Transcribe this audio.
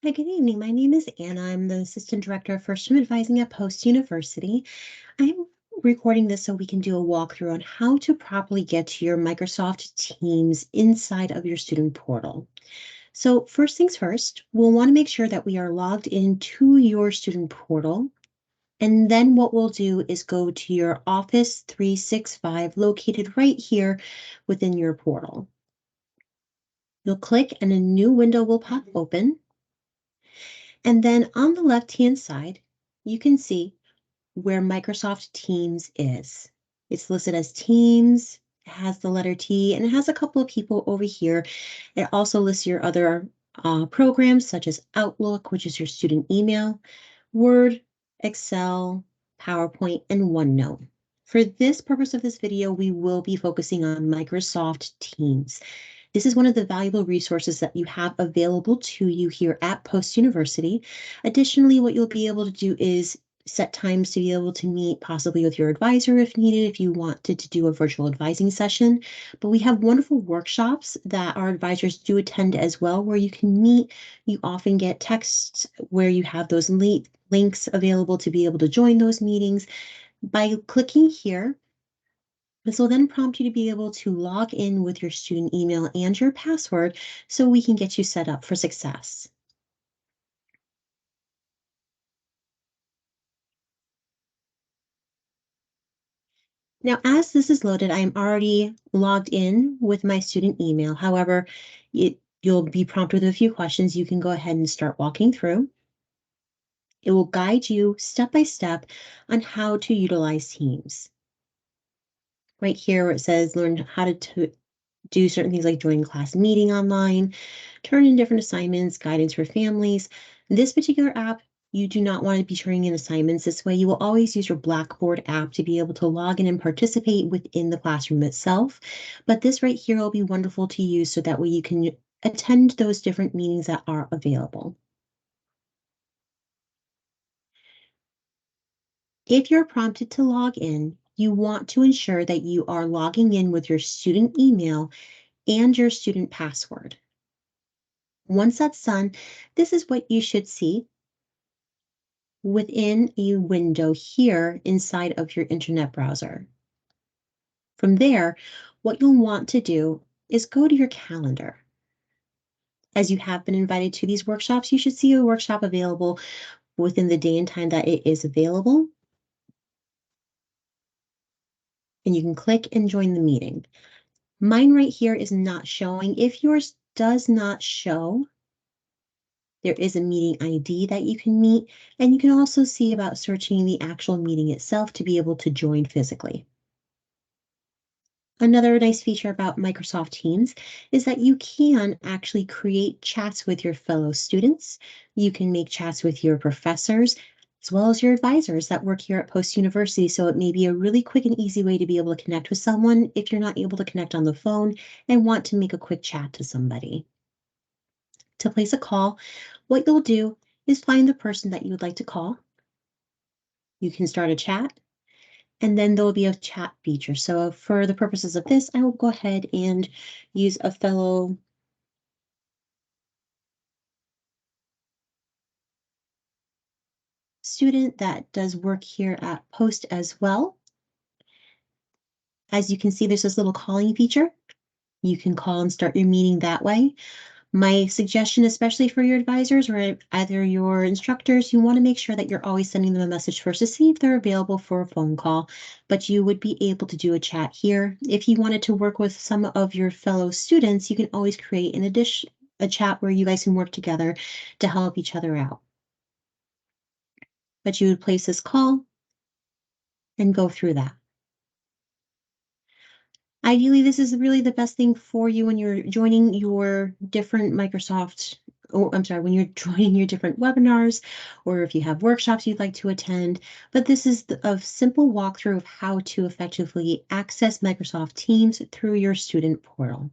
Hi, good evening. My name is Anna. I'm the Assistant Director of First Time Advising at Post University. I'm recording this so we can do a walkthrough on how to properly get to your Microsoft Teams inside of your student portal. So first things first, we'll want to make sure that we are logged into your student portal. And then what we'll do is go to your Office 365 located right here within your portal. You'll click and a new window will pop open. And then on the left-hand side, you can see where Microsoft Teams is. It's listed as Teams, it has the letter T, and it has a couple of people over here. It also lists your other programs such as Outlook, which is your student email, Word, Excel, PowerPoint, and OneNote. For this purpose of this video, we will be focusing on Microsoft Teams. This is one of the valuable resources that you have available to you here at Post University. Additionally, what you'll be able to do is set times to be able to meet possibly with your advisor if needed, if you wanted to do a virtual advising session. But we have wonderful workshops that our advisors do attend as well, where you can meet. You often get texts where you have those links available to be able to join those meetings. By clicking here, this will then prompt you to be able to log in with your student email and your password so we can get you set up for success. Now, as this is loaded, I'm already logged in with my student email. However, you'll be prompted with a few questions. You can go ahead and start walking through. It will guide you step by step on how to utilize Teams. Right here where it says learn how to do certain things like join class meeting online, turn in different assignments, guidance for families. This particular app, you do not want to be turning in assignments this way. You will always use your Blackboard app to be able to log in and participate within the classroom itself. But this right here will be wonderful to use so that way you can attend those different meetings that are available. If you're prompted to log in, you want to ensure that you are logging in with your student email and your student password. Once that's done, this is what you should see within a window here inside of your internet browser. From there, what you'll want to do is go to your calendar. As you have been invited to these workshops, you should see a workshop available within the day and time that it is available. And you can click and join the meeting. Mine right here is not showing. If yours does not show, there is a meeting ID that you can meet, and you can also see about searching the actual meeting itself to be able to join physically. Another nice feature about Microsoft Teams is that you can actually create chats with your fellow students. You can make chats with your professors, as well as your advisors that work here at Post University. So it may be a really quick and easy way to be able to connect with someone if you're not able to connect on the phone and want to make a quick chat to somebody. To place a call, what you'll do is find the person that you would like to call. You can start a chat, and then there'll be a chat feature. So for the purposes of this, I will go ahead and use a fellow student that does work here at Post as well. As you can see, there's this little calling feature. You can call and start your meeting that way. My suggestion, especially for your advisors or either your instructors, you want to make sure that you're always sending them a message first to see if they're available for a phone call, but you would be able to do a chat here. If you wanted to work with some of your fellow students, you can always create a chat where you guys can work together to help each other out. But you would place this call and go through that. Ideally, this is really the best thing for you when you're joining your different Microsoft, oh, I'm sorry, when you're joining your different webinars, or if you have workshops you'd like to attend. But this is a simple walkthrough of how to effectively access Microsoft Teams through your student portal.